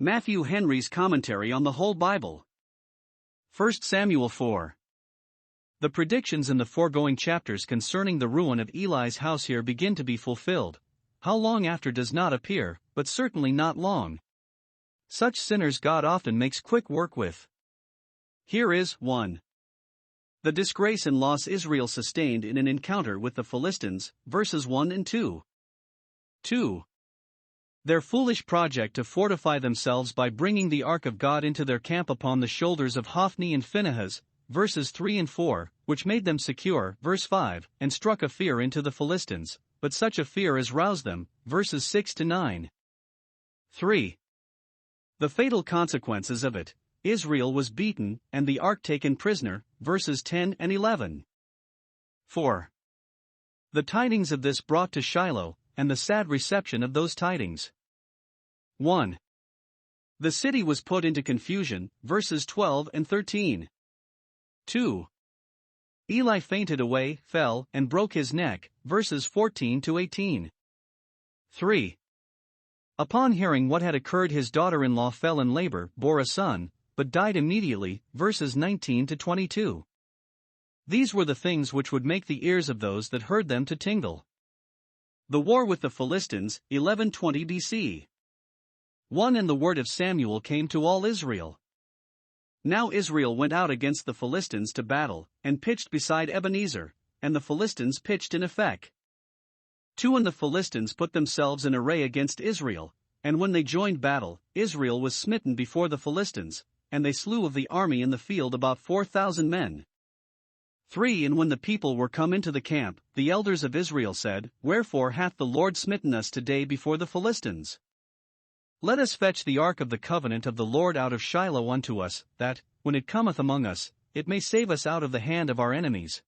Matthew Henry's Commentary on the Whole Bible. 1 Samuel 4. The predictions in the foregoing chapters concerning the ruin of Eli's house here begin to be fulfilled. How long after does not appear, but certainly not long. Such sinners God often makes quick work with. Here is 1. The disgrace and loss Israel sustained in an encounter with the Philistines, verses 1 and 2. 2. Their foolish project to fortify themselves by bringing the ark of God into their camp upon the shoulders of Hophni and Phinehas, verses 3 and 4, which made them secure, verse 5, and struck a fear into the Philistines, but such a fear as roused them, verses 6 to 9. 3. The fatal consequences of it. Israel was beaten, and the ark taken prisoner, verses 10 and 11. 4. The tidings of this brought to Shiloh, and the sad reception of those tidings. 1. The city was put into confusion, verses 12 and 13. 2. Eli fainted away, fell, and broke his neck, verses 14 to 18. 3. Upon hearing what had occurred, his daughter-in-law fell in labor, bore a son, but died immediately, verses 19 to 22. These were the things which would make the ears of those that heard them to tingle. The war with the Philistines, 1120 BC. 1. And the word of Samuel came to all Israel. Now Israel went out against the Philistines to battle, and pitched beside Ebenezer, and the Philistines pitched in Aphek. 2. And the Philistines put themselves in array against Israel, and when they joined battle, Israel was smitten before the Philistines, and they slew of the army in the field about 4,000 men. 3. And when the people were come into the camp, the elders of Israel said, Wherefore hath the Lord smitten us today before the Philistines? Let us fetch the ark of the covenant of the Lord out of Shiloh unto us, that, when it cometh among us, it may save us out of the hand of our enemies.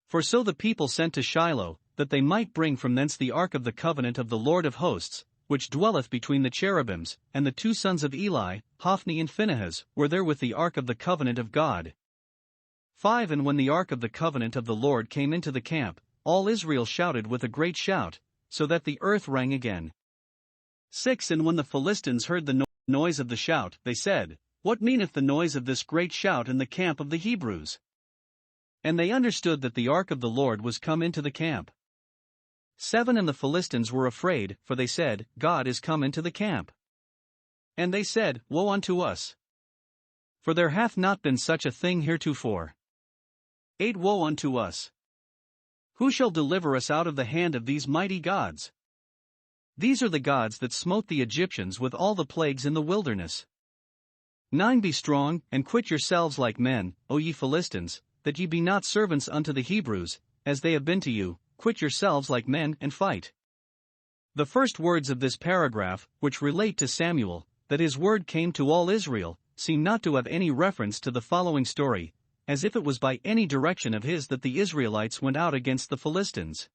For so the people sent to Shiloh, that they might bring from thence the ark of the covenant of the Lord of hosts, which dwelleth between the cherubims, and the 2 sons of Eli, Hophni and Phinehas, were there with the ark of the covenant of God. 5. And when the ark of the covenant of the Lord came into the camp, all Israel shouted with a great shout, so that the earth rang again. 6. And when the Philistines heard the noise of the shout, they said, What meaneth the noise of this great shout in the camp of the Hebrews? And they understood that the ark of the Lord was come into the camp. 7. And the Philistines were afraid, for they said, God is come into the camp. And they said, Woe unto us! For there hath not been such a thing heretofore. 8. Woe unto us! Who shall deliver us out of the hand of these mighty gods? These are the gods that smote the Egyptians with all the plagues in the wilderness. 9. Be strong, and quit yourselves like men, O ye Philistines, that ye be not servants unto the Hebrews, as they have been to you. Quit yourselves like men, and fight. The first words of this paragraph, which relate to Samuel, that his word came to all Israel, seem not to have any reference to the following story, as if it was by any direction of his that the Israelites went out against the Philistines.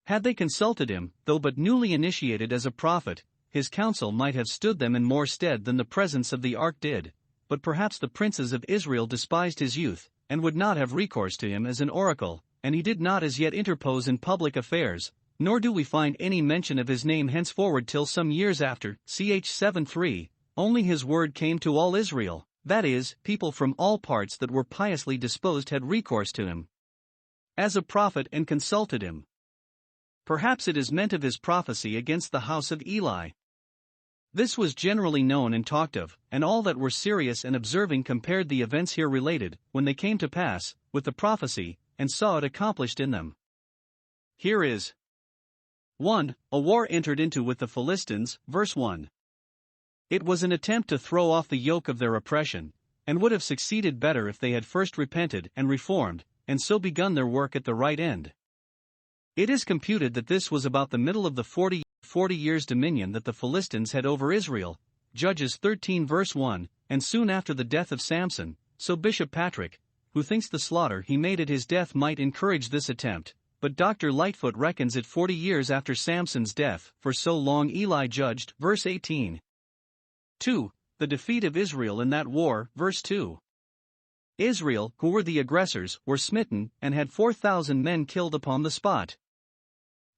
Had they consulted him, though but newly initiated as a prophet, his counsel might have stood them in more stead than the presence of the ark did, but perhaps the princes of Israel despised his youth, and would not have recourse to him as an oracle, and he did not as yet interpose in public affairs, nor do we find any mention of his name henceforward till some years after, ch. 7:3, only his word came to all Israel, that is, people from all parts that were piously disposed had recourse to him as a prophet and consulted him. Perhaps it is meant of his prophecy against the house of Eli. This was generally known and talked of, and all that were serious and observing compared the events here related, when they came to pass, with the prophecy, and saw it accomplished in them. Here is 1. A war entered into with the Philistines, verse 1. It was an attempt to throw off the yoke of their oppression, and would have succeeded better if they had first repented and reformed, and so begun their work at the right end. It is computed that this was about the middle of the 40 years' dominion that the Philistines had over Israel, Judges 13 verse 1, and soon after the death of Samson, so Bishop Patrick, who thinks the slaughter he made at his death might encourage this attempt, but Dr. Lightfoot reckons it 40 years after Samson's death, for so long Eli judged, verse 18. 2. The defeat of Israel in that war, verse 2. Israel, who were the aggressors, were smitten, and had 4,000 men killed upon the spot.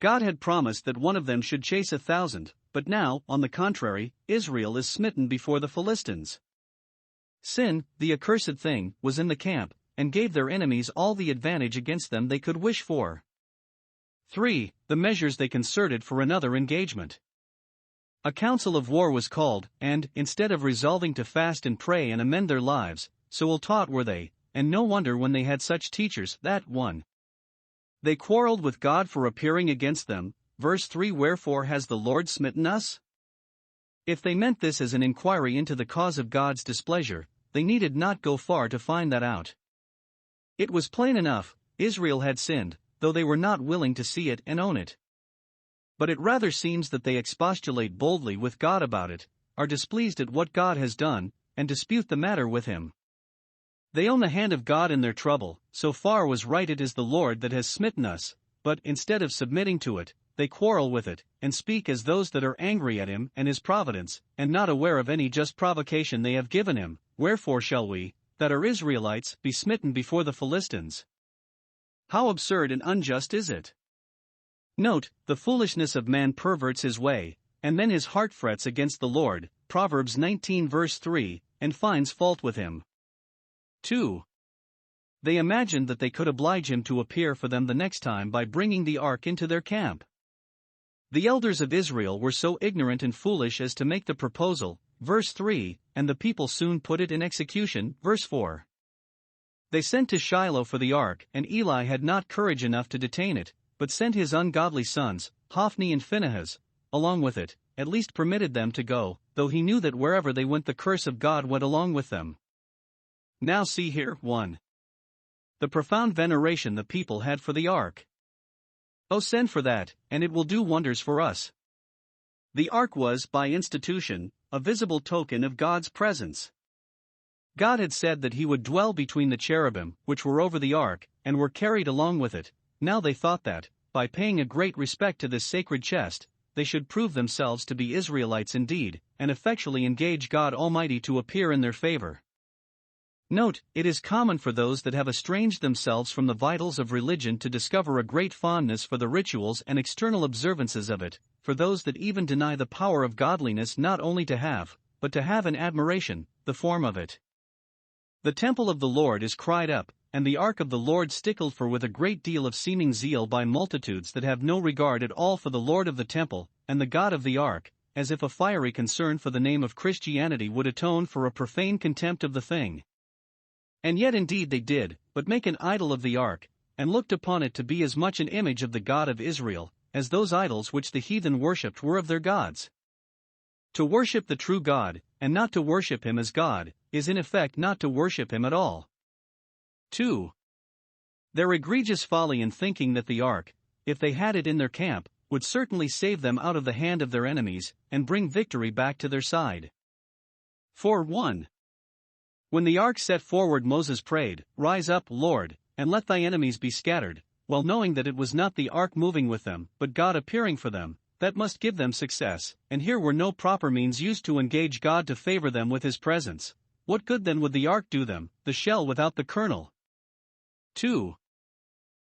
God had promised that one of them should chase 1,000, but now, on the contrary, Israel is smitten before the Philistines. Sin, the accursed thing, was in the camp, and gave their enemies all the advantage against them they could wish for. 3. The measures they concerted for another engagement. A council of war was called, and, instead of resolving to fast and pray and amend their lives, so ill-taught were they, and no wonder when they had such teachers, that 1. They quarreled with God for appearing against them. Verse 3. Wherefore has the Lord smitten us? If they meant this as an inquiry into the cause of God's displeasure, they needed not go far to find that out. It was plain enough, Israel had sinned, though they were not willing to see it and own it. But it rather seems that they expostulate boldly with God about it, are displeased at what God has done, and dispute the matter with him. They own the hand of God in their trouble. So far was right, it is the Lord that has smitten us, but instead of submitting to it, they quarrel with it, and speak as those that are angry at him and his providence, and not aware of any just provocation they have given him. Wherefore shall we, that are Israelites, be smitten before the Philistines? How absurd and unjust is it? Note, the foolishness of man perverts his way, and then his heart frets against the Lord, Proverbs 19 verse 3, and finds fault with him. 2. They imagined that they could oblige him to appear for them the next time by bringing the ark into their camp. The elders of Israel were so ignorant and foolish as to make the proposal, verse 3, and the people soon put it in execution, verse 4. They sent to Shiloh for the ark, and Eli had not courage enough to detain it, but sent his ungodly sons, Hophni and Phinehas, along with it, at least permitted them to go, though he knew that wherever they went the curse of God went along with them. Now see here, 1. The profound veneration the people had for the ark. Oh, send for that, and it will do wonders for us. The ark was, by institution, a visible token of God's presence. God had said that he would dwell between the cherubim, which were over the ark, and were carried along with it. Now they thought that, by paying a great respect to this sacred chest, they should prove themselves to be Israelites indeed, and effectually engage God Almighty to appear in their favor. Note, it is common for those that have estranged themselves from the vitals of religion to discover a great fondness for the rituals and external observances of it, for those that even deny the power of godliness not only to have, but to have in admiration, the form of it. The temple of the Lord is cried up, and the ark of the Lord stickled for with a great deal of seeming zeal by multitudes that have no regard at all for the Lord of the temple, and the God of the ark, as if a fiery concern for the name of Christianity would atone for a profane contempt of the thing. And yet indeed they did, but make an idol of the ark, and looked upon it to be as much an image of the God of Israel, as those idols which the heathen worshipped were of their gods. To worship the true God, and not to worship him as God, is in effect not to worship him at all. 2. Their egregious folly in thinking that the ark, if they had it in their camp, would certainly save them out of the hand of their enemies, and bring victory back to their side. 4:1. When the ark set forward, Moses prayed, "Rise up, Lord, and let thy enemies be scattered," well knowing that it was not the ark moving with them, but God appearing for them, that must give them success, and here were no proper means used to engage God to favor them with his presence. What good then would the ark do them, the shell without the kernel? 2.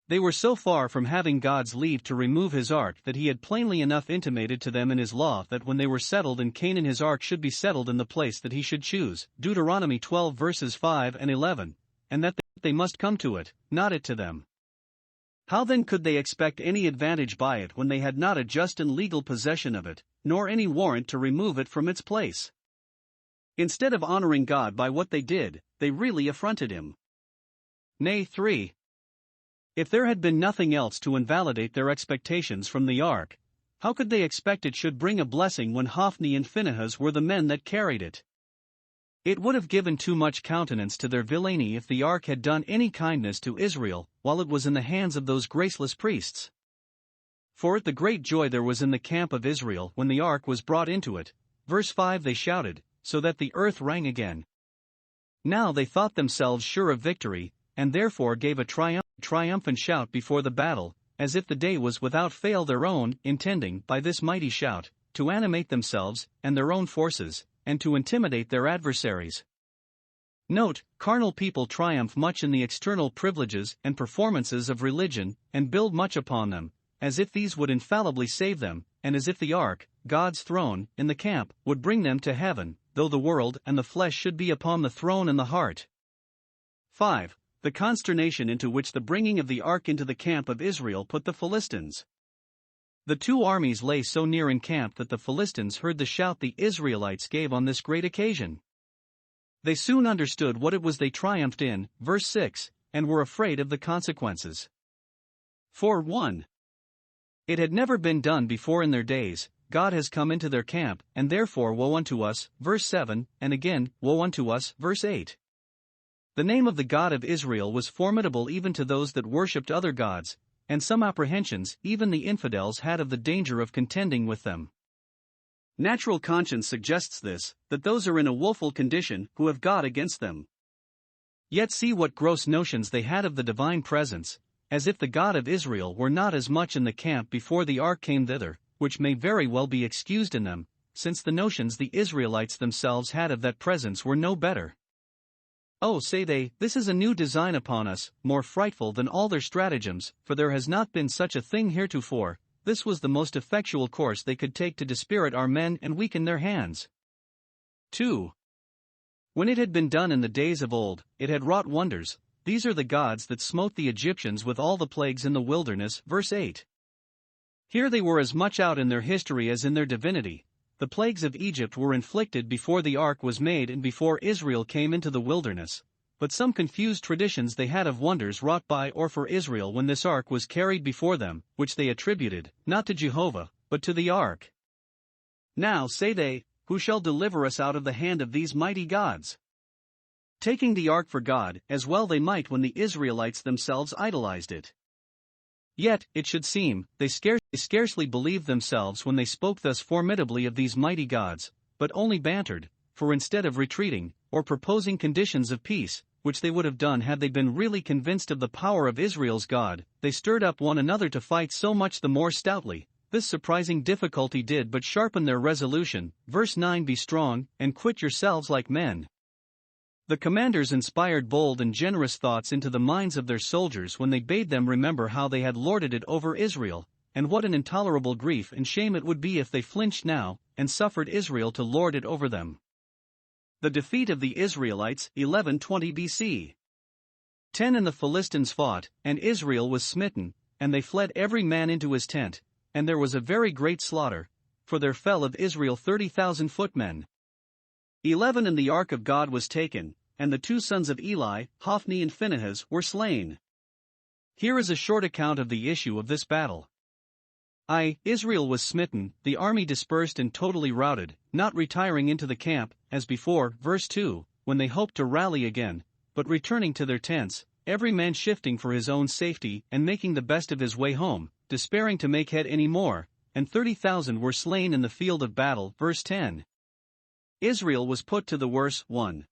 They were so far from having God's leave to remove his ark that he had plainly enough intimated to them in his law that when they were settled in Canaan his ark should be settled in the place that he should choose, Deuteronomy 12 verses 5 and 11, and that they must come to it, not it to them. How then could they expect any advantage by it when they had not a just and legal possession of it, nor any warrant to remove it from its place? Instead of honoring God by what they did, they really affronted him. Nay, 3. If there had been nothing else to invalidate their expectations from the ark, how could they expect it should bring a blessing when Hophni and Phinehas were the men that carried it? It would have given too much countenance to their villainy if the ark had done any kindness to Israel while it was in the hands of those graceless priests. For it the great joy there was in the camp of Israel when the ark was brought into it. Verse 5 they shouted, so that the earth rang again. Now they thought themselves sure of victory, and therefore gave a triumphant shout before the battle, as if the day was without fail their own, intending, by this mighty shout, to animate themselves, and their own forces, and to intimidate their adversaries. Note, carnal people triumph much in the external privileges and performances of religion, and build much upon them, as if these would infallibly save them, and as if the ark, God's throne, in the camp, would bring them to heaven, though the world and the flesh should be upon the throne and the heart. 5. The consternation into which the bringing of the ark into the camp of Israel put the Philistines. The two armies lay so near in camp that the Philistines heard the shout the Israelites gave on this great occasion. They soon understood what it was they triumphed in, verse 6, and were afraid of the consequences. 4:1. It had never been done before in their days. God has come into their camp, and therefore woe unto us, verse 7, and again, woe unto us, verse 8. The name of the God of Israel was formidable even to those that worshipped other gods, and some apprehensions even the infidels had of the danger of contending with them. Natural conscience suggests this, that those are in a woeful condition who have God against them. Yet see what gross notions they had of the divine presence, as if the God of Israel were not as much in the camp before the ark came thither, which may very well be excused in them, since the notions the Israelites themselves had of that presence were no better. Oh, say they, this is a new design upon us, more frightful than all their stratagems, for there has not been such a thing heretofore. This was the most effectual course they could take to dispirit our men and weaken their hands. 2. When it had been done in the days of old, it had wrought wonders. These are the gods that smote the Egyptians with all the plagues in the wilderness, verse 8. Here they were as much out in their history as in their divinity. The plagues of Egypt were inflicted before the ark was made and before Israel came into the wilderness, but some confused traditions they had of wonders wrought by or for Israel when this ark was carried before them, which they attributed, not to Jehovah, but to the ark. Now, say they, who shall deliver us out of the hand of these mighty gods? Taking the ark for God, as well they might when the Israelites themselves idolized it. Yet, it should seem, they scarcely believed themselves when they spoke thus formidably of these mighty gods, but only bantered, for instead of retreating, or proposing conditions of peace, which they would have done had they been really convinced of the power of Israel's God, they stirred up one another to fight so much the more stoutly. This surprising difficulty did but sharpen their resolution. Verse 9. Be strong, and quit yourselves like men. The commanders inspired bold and generous thoughts into the minds of their soldiers when they bade them remember how they had lorded it over Israel, and what an intolerable grief and shame it would be if they flinched now, and suffered Israel to lord it over them. The defeat of the Israelites, 1120 BC. 10. And the Philistines fought, and Israel was smitten, and they fled every man into his tent, and there was a very great slaughter, for there fell of Israel 30,000 footmen. 11. And the ark of God was taken, and the two sons of Eli, Hophni and Phinehas, were slain. Here is a short account of the issue of this battle. Israel was smitten, the army dispersed and totally routed, not retiring into the camp, as before, verse 2, when they hoped to rally again, but returning to their tents, every man shifting for his own safety and making the best of his way home, despairing to make head any more, and 30,000 were slain in the field of battle, verse 10. Israel was put to the worse. 1.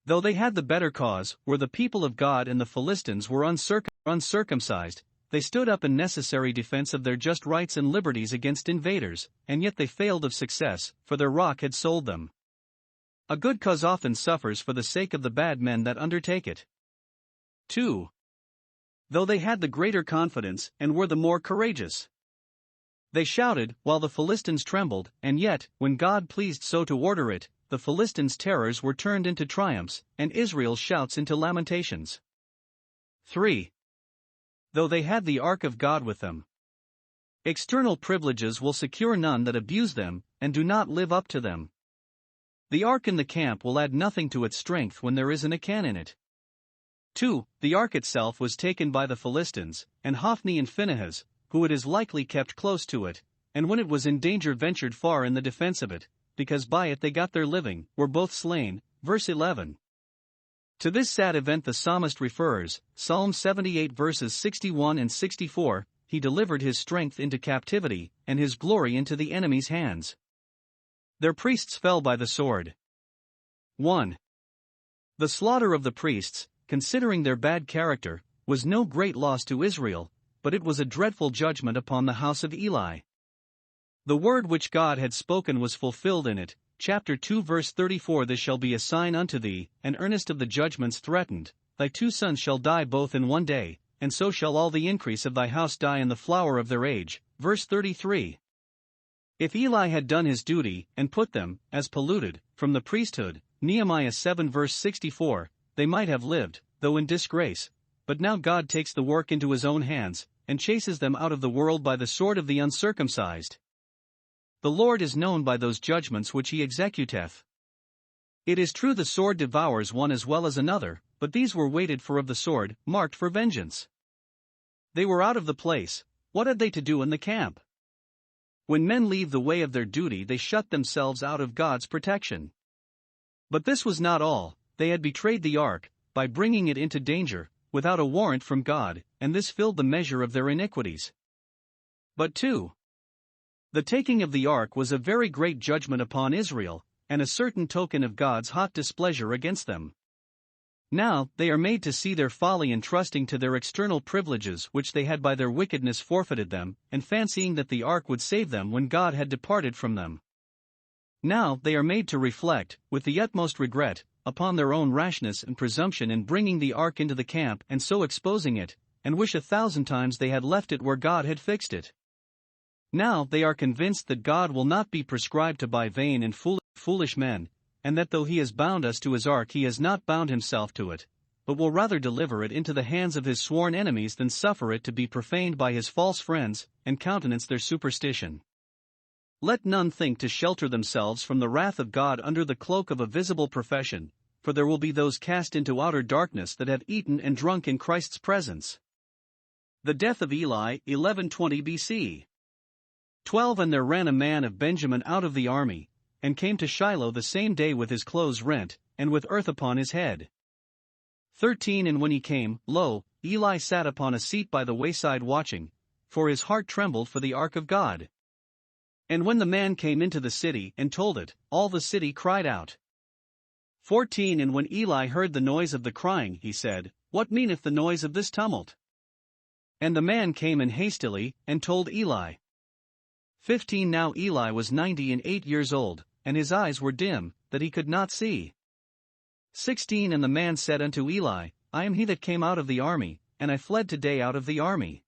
Though they had the better cause, were the people of God and the Philistines were uncircumcised, they stood up in necessary defense of their just rights and liberties against invaders, and yet they failed of success, for their rock had sold them. A good cause often suffers for the sake of the bad men that undertake it. 2. Though they had the greater confidence, and were the more courageous. They shouted, while the Philistines trembled, and yet, when God pleased so to order it, the Philistines' terrors were turned into triumphs, and Israel's shouts into lamentations. 3. Though they had the ark of God with them. External privileges will secure none that abuse them, and do not live up to them. The ark in the camp will add nothing to its strength when there isn't a can in it. 2. The ark itself was taken by the Philistines, and Hophni and Phinehas, who it is likely kept close to it, and when it was in danger ventured far in the defense of it, because by it they got their living, were both slain, verse 11. To this sad event the psalmist refers, Psalm 78 verses 61 and 64, he delivered his strength into captivity, and his glory into the enemy's hands. Their priests fell by the sword. 1. The slaughter of the priests, considering their bad character, was no great loss to Israel, but it was a dreadful judgment upon the house of Eli. The word which God had spoken was fulfilled in it, chapter 2 verse 34. This shall be a sign unto thee, an earnest of the judgments threatened, thy two sons shall die both in one day, and so shall all the increase of thy house die in the flower of their age. Verse 33. If Eli had done his duty, and put them, as polluted, from the priesthood, Nehemiah 7 verse 64, they might have lived, though in disgrace. But now God takes the work into his own hands, and chases them out of the world by the sword of the uncircumcised. The Lord is known by those judgments which he executeth. It is true the sword devours one as well as another, but these were waited for of the sword, marked for vengeance. They were out of the place. What had they to do in the camp? When men leave the way of their duty, they shut themselves out of God's protection. But this was not all. They had betrayed the ark, by bringing it into danger, without a warrant from God, and this filled the measure of their iniquities. But 2. The taking of the ark was a very great judgment upon Israel, and a certain token of God's hot displeasure against them. Now, they are made to see their folly in trusting to their external privileges which they had by their wickedness forfeited them, and fancying that the ark would save them when God had departed from them. Now, they are made to reflect, with the utmost regret, upon their own rashness and presumption in bringing the ark into the camp and so exposing it, and wish 1,000 times they had left it where God had fixed it. Now, they are convinced that God will not be prescribed to by vain and foolish men, and that though he has bound us to his ark, he has not bound himself to it, but will rather deliver it into the hands of his sworn enemies than suffer it to be profaned by his false friends, and countenance their superstition. Let none think to shelter themselves from the wrath of God under the cloak of a visible profession, for there will be those cast into outer darkness that have eaten and drunk in Christ's presence. The death of Eli, 1120 BC. 12 And there ran a man of Benjamin out of the army, and came to Shiloh the same day with his clothes rent, and with earth upon his head. 13 And when he came, lo, Eli sat upon a seat by the wayside watching, for his heart trembled for the ark of God. And when the man came into the city and told it, all the city cried out. 14 And when Eli heard the noise of the crying, he said, What meaneth the noise of this tumult? And the man came in hastily, and told Eli. 15 Now Eli was 98 years old, and his eyes were dim, that he could not see. 16 And the man said unto Eli, I am he that came out of the army, and I fled today out of the army.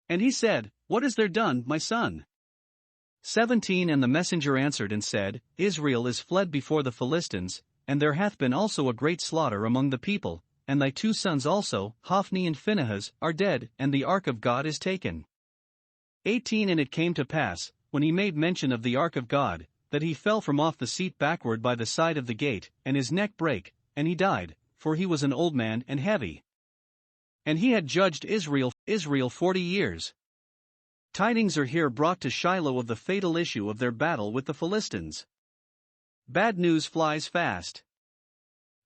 And he said, What is there done, my son? 17 And the messenger answered and said, Israel is fled before the Philistines, and there hath been also a great slaughter among the people, and thy 2 sons also, Hophni and Phinehas, are dead, and the ark of God is taken. 18 And it came to pass, when he made mention of the ark of God, that he fell from off the seat backward by the side of the gate, and his neck brake, and he died, for he was an old man and heavy. And he had judged Israel 40 years. Tidings are here brought to Shiloh of the fatal issue of their battle with the Philistines. Bad news flies fast.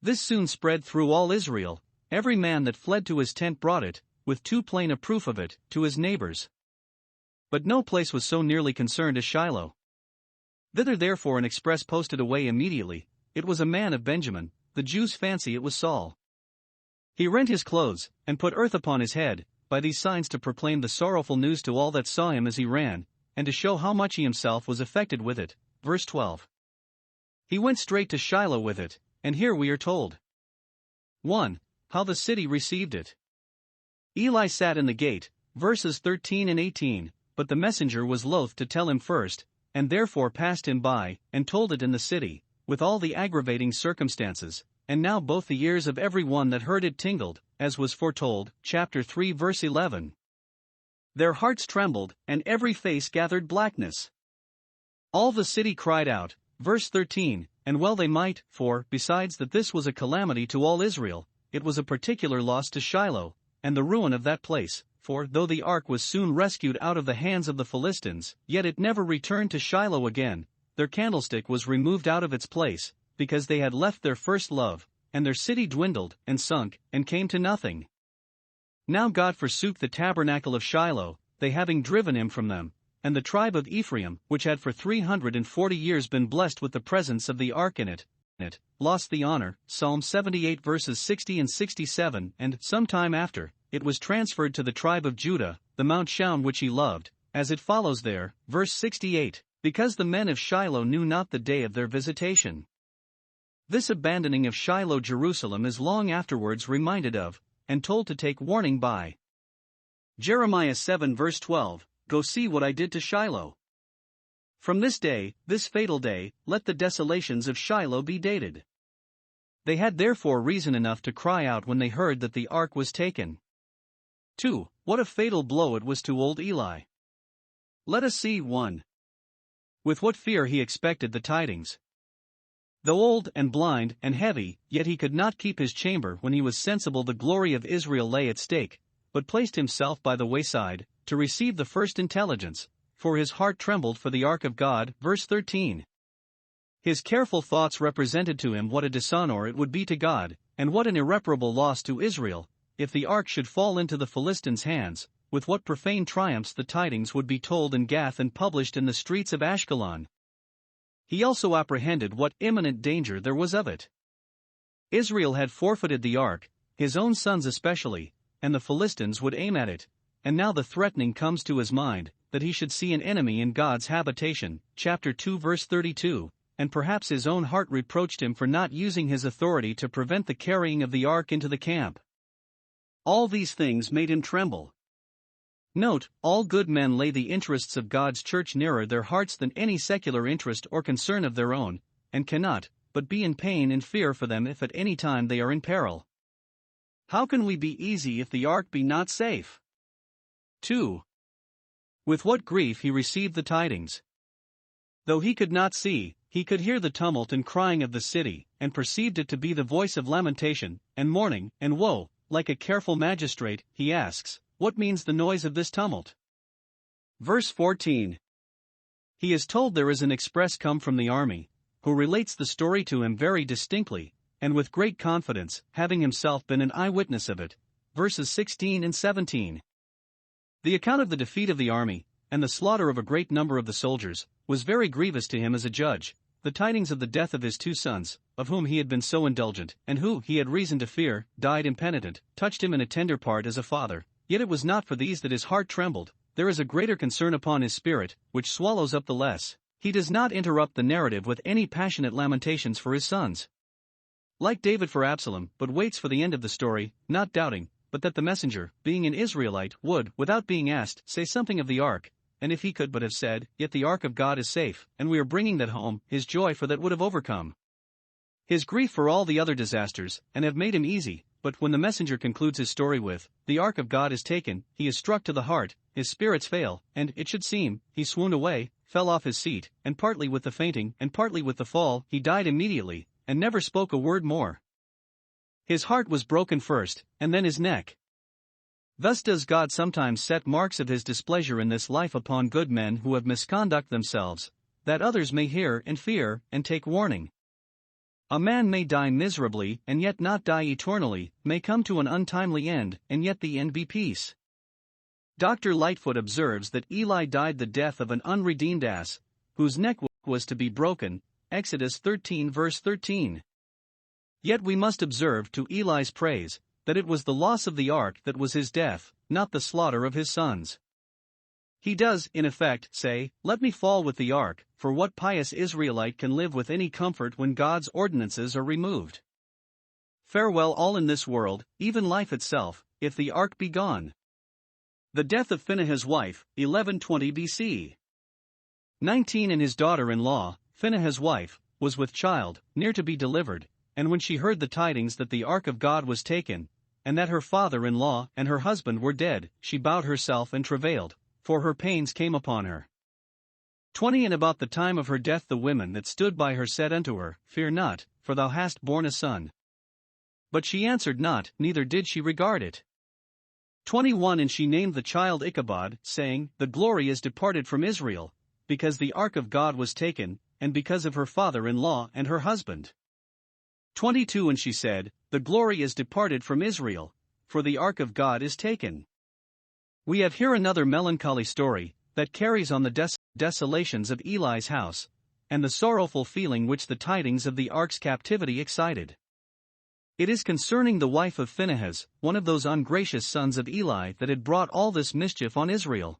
This soon spread through all Israel. Every man that fled to his tent brought it, with too plain a proof of it, to his neighbors. But no place was so nearly concerned as Shiloh. Thither therefore an express posted away immediately. It was a man of Benjamin. The Jews fancy it was Saul. He rent his clothes, and put earth upon his head, by these signs to proclaim the sorrowful news to all that saw him as he ran, and to show how much he himself was affected with it. Verse 12. He went straight to Shiloh with it, and here we are told. 1. How the city received it. Eli sat in the gate, verses 13 and 18, but the messenger was loath to tell him first, and therefore passed him by, and told it in the city, with all the aggravating circumstances, and now both the ears of every one that heard it tingled, as was foretold, chapter 3 verse 11. Their hearts trembled, and every face gathered blackness. All the city cried out, verse 13, and well they might, for, besides that this was a calamity to all Israel, it was a particular loss to Shiloh, and the ruin of that place, for though the ark was soon rescued out of the hands of the Philistines, yet it never returned to Shiloh again. Their candlestick was removed out of its place, because they had left their first love, and their city dwindled, and sunk, and came to nothing. Now God forsook the tabernacle of Shiloh, they having driven him from them, and the tribe of Ephraim, which had for 340 years been blessed with the presence of the ark in it, lost the honor. Psalm 78 verses 60 and 67. And, some time after, it was transferred to the tribe of Judah, the Mount Shaun which he loved, as it follows there, verse 68, because the men of Shiloh knew not the day of their visitation. This abandoning of Shiloh Jerusalem is long afterwards reminded of, and told to take warning by Jeremiah 7 verse 12, "Go see what I did to Shiloh. From this day, this fatal day, let the desolations of Shiloh be dated." They had therefore reason enough to cry out when they heard that the ark was taken. 2. What a fatal blow it was to old Eli. Let us see 1. With what fear he expected the tidings. Though old and blind and heavy, yet he could not keep his chamber when he was sensible the glory of Israel lay at stake, but placed himself by the wayside, to receive the first intelligence, for his heart trembled for the ark of God. Verse 13. His careful thoughts represented to him what a dishonor it would be to God, and what an irreparable loss to Israel, if the ark should fall into the Philistines' hands, with what profane triumphs the tidings would be told in Gath and published in the streets of Ashkelon. He also apprehended what imminent danger there was of it. Israel had forfeited the ark, his own sons especially, and the Philistines would aim at it, and now the threatening comes to his mind, that he should see an enemy in God's habitation, chapter 2 verse 32, and perhaps his own heart reproached him for not using his authority to prevent the carrying of the ark into the camp. All these things made him tremble. Note, all good men lay the interests of God's church nearer their hearts than any secular interest or concern of their own, and cannot but be in pain and fear for them if at any time they are in peril. How can we be easy if the ark be not safe? 2. With what grief he received the tidings. Though he could not see, he could hear the tumult and crying of the city, and perceived it to be the voice of lamentation, and mourning, and woe. Like a careful magistrate, he asks, "What means the noise of this tumult?" Verse 14. He is told there is an express come from the army, who relates the story to him very distinctly, and with great confidence, having himself been an eyewitness of it. Verses 16 and 17. The account of the defeat of the army, and the slaughter of a great number of the soldiers, was very grievous to him as a judge. The tidings of the death of his 2 sons, of whom he had been so indulgent, and who, he had reason to fear, died impenitent, touched him in a tender part as a father. Yet it was not for these that his heart trembled. There is a greater concern upon his spirit, which swallows up the less. He does not interrupt the narrative with any passionate lamentations for his sons, like David for Absalom, but waits for the end of the story, not doubting, but that the messenger, being an Israelite, would, without being asked, say something of the ark. And if he could but have said, "Yet the ark of God is safe, and we are bringing that home," his joy for that would have overcome his grief for all the other disasters, and have made him easy. But when the messenger concludes his story with, "The ark of God is taken," he is struck to the heart, his spirits fail, and, it should seem, he swooned away, fell off his seat, and partly with the fainting, and partly with the fall, he died immediately, and never spoke a word more. His heart was broken first, and then his neck. Thus does God sometimes set marks of his displeasure in this life upon good men who have misconduct themselves, that others may hear and fear, and take warning. A man may die miserably and yet not die eternally, may come to an untimely end, and yet the end be peace. Dr. Lightfoot observes that Eli died the death of an unredeemed ass, whose neck was to be broken, Exodus 13 verse 13. Yet we must observe to Eli's praise, that it was the loss of the ark that was his death, not the slaughter of his sons. He does, in effect, say, "Let me fall with the ark," for what pious Israelite can live with any comfort when God's ordinances are removed? Farewell all in this world, even life itself, if the ark be gone. The death of Phinehas' wife, 1120 BC. 19 and his daughter-in-law, Phinehas' wife, was with child, near to be delivered, and when she heard the tidings that the ark of God was taken, and that her father-in-law and her husband were dead, she bowed herself and travailed, for her pains came upon her. 20 And about the time of her death the women that stood by her said unto her, "Fear not, for thou hast borne a son." But she answered not, neither did she regard it. 21 And she named the child Ichabod, saying, "The glory is departed from Israel, because the ark of God was taken, and because of her father-in-law and her husband." 22 And she said, "The glory is departed from Israel, for the ark of God is taken." We have here another melancholy story, that carries on the desolations of Eli's house, and the sorrowful feeling which the tidings of the ark's captivity excited. It is concerning the wife of Phinehas, one of those ungracious sons of Eli that had brought all this mischief on Israel.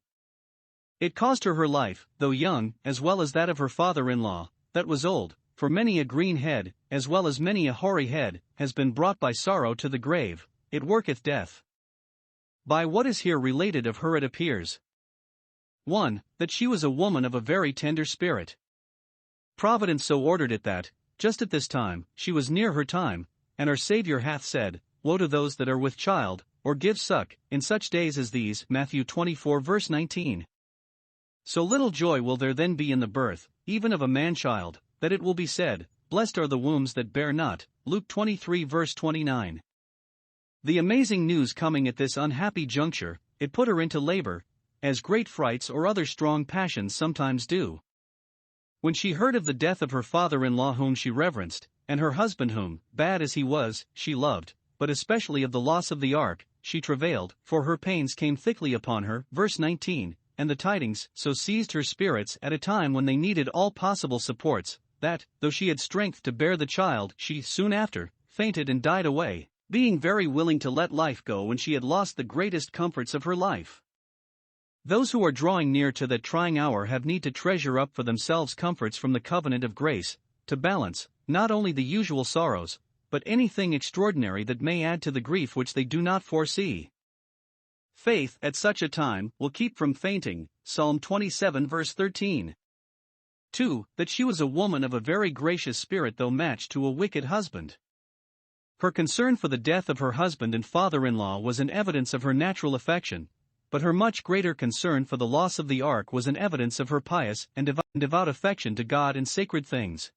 It cost her life, though young, as well as that of her father-in-law, that was old, for many a green head, as well as many a hoary head, has been brought by sorrow to the grave. it worketh death. By what is here related of her it appears. 1. That she was a woman of a very tender spirit. Providence so ordered it that, just at this time, she was near her time, and our Saviour hath said, Woe to those that are with child, or give suck, in such days as these. Matthew 24 verse 19. So little joy will there then be in the birth, even of a man-child, that it will be said, Blessed are the wombs that bear not. Luke 23 verse 29. The amazing news coming at this unhappy juncture, it put her into labor, as great frights or other strong passions sometimes do. When she heard of the death of her father-in-law whom she reverenced, and her husband whom, bad as he was, she loved, but especially of the loss of the ark, she travailed, for her pains came thickly upon her. Verse 19, and the tidings so seized her spirits at a time when they needed all possible supports, that, though she had strength to bear the child, she, soon after, fainted and died away, being very willing to let life go when she had lost the greatest comforts of her life. Those who are drawing near to that trying hour have need to treasure up for themselves comforts from the covenant of grace, to balance, not only the usual sorrows, but anything extraordinary that may add to the grief which they do not foresee. Faith, at such a time, will keep from fainting. Psalm 27 verse 13. 2. That she was a woman of a very gracious spirit though matched to a wicked husband. Her concern for the death of her husband and father-in-law was an evidence of her natural affection, but her much greater concern for the loss of the ark was an evidence of her pious and devout affection to God and sacred things.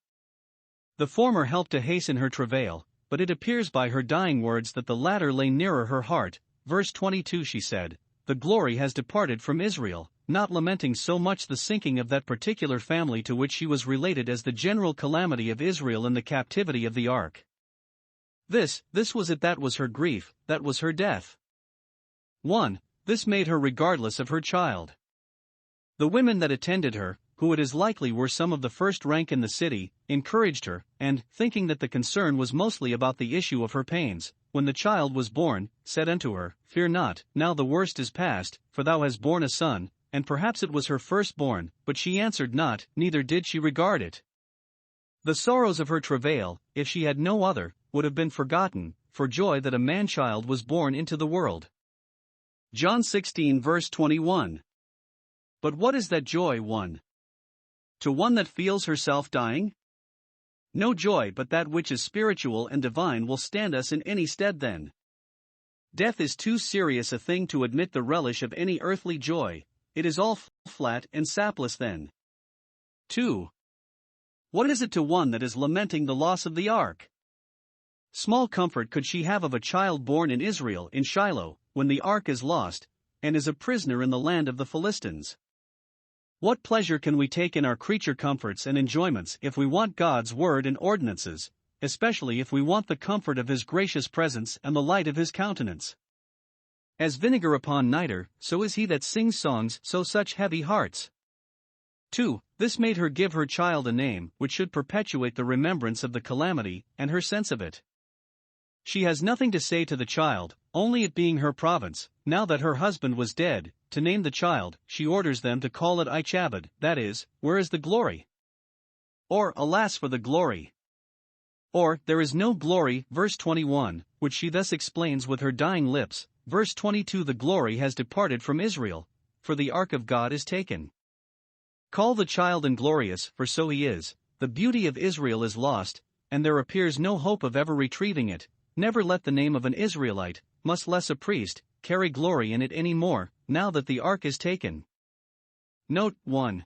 The former helped to hasten her travail, but it appears by her dying words that the latter lay nearer her heart. Verse 22 she said, The glory has departed from Israel, not lamenting so much the sinking of that particular family to which she was related as the general calamity of Israel in the captivity of the ark. This was it that was her grief, that was her death. 1. This made her regardless of her child. The women that attended her, who it is likely were some of the first rank in the city, encouraged her, and, thinking that the concern was mostly about the issue of her pains, when the child was born, said unto her, Fear not, now the worst is past, for thou hast borne a son, and perhaps it was her firstborn, but she answered not, neither did she regard it. The sorrows of her travail, if she had no other, would have been forgotten, for joy that a man-child was born into the world. John 16 verse 21. But what is that joy? 1. To one that feels herself dying? No joy but that which is spiritual and divine will stand us in any stead then. Death is too serious a thing to admit the relish of any earthly joy, it is all flat and sapless then. 2. What is it to one that is lamenting the loss of the ark? Small comfort could she have of a child born in Israel in Shiloh, when the ark is lost, and is a prisoner in the land of the Philistines. What pleasure can we take in our creature comforts and enjoyments if we want God's word and ordinances, especially if we want the comfort of His gracious presence and the light of His countenance? As vinegar upon nitre, so is he that sings songs, so such heavy hearts. 2. This made her give her child a name which should perpetuate the remembrance of the calamity and her sense of it. She has nothing to say to the child, only it being her province, now that her husband was dead, to name the child. She orders them to call it Ichabod, that is, Where is the glory? Or, Alas for the glory! Or, There is no glory. Verse 21, which she thus explains with her dying lips. Verse 22, The glory has departed from Israel, for the ark of God is taken. Call the child inglorious, for so he is. The beauty of Israel is lost, and there appears no hope of ever retrieving it. Never let the name of an Israelite, much less a priest, carry glory in it any more, now that the ark is taken. Note 1.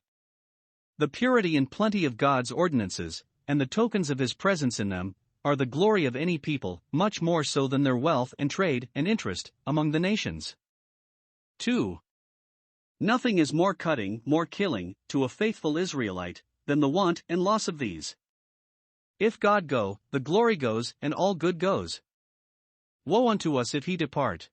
The purity and plenty of God's ordinances, and the tokens of His presence in them, are the glory of any people, much more so than their wealth and trade and interest among the nations. 2. Nothing is more cutting, more killing, to a faithful Israelite, than the want and loss of these. If God go, the glory goes, and all good goes. Woe unto us if He depart.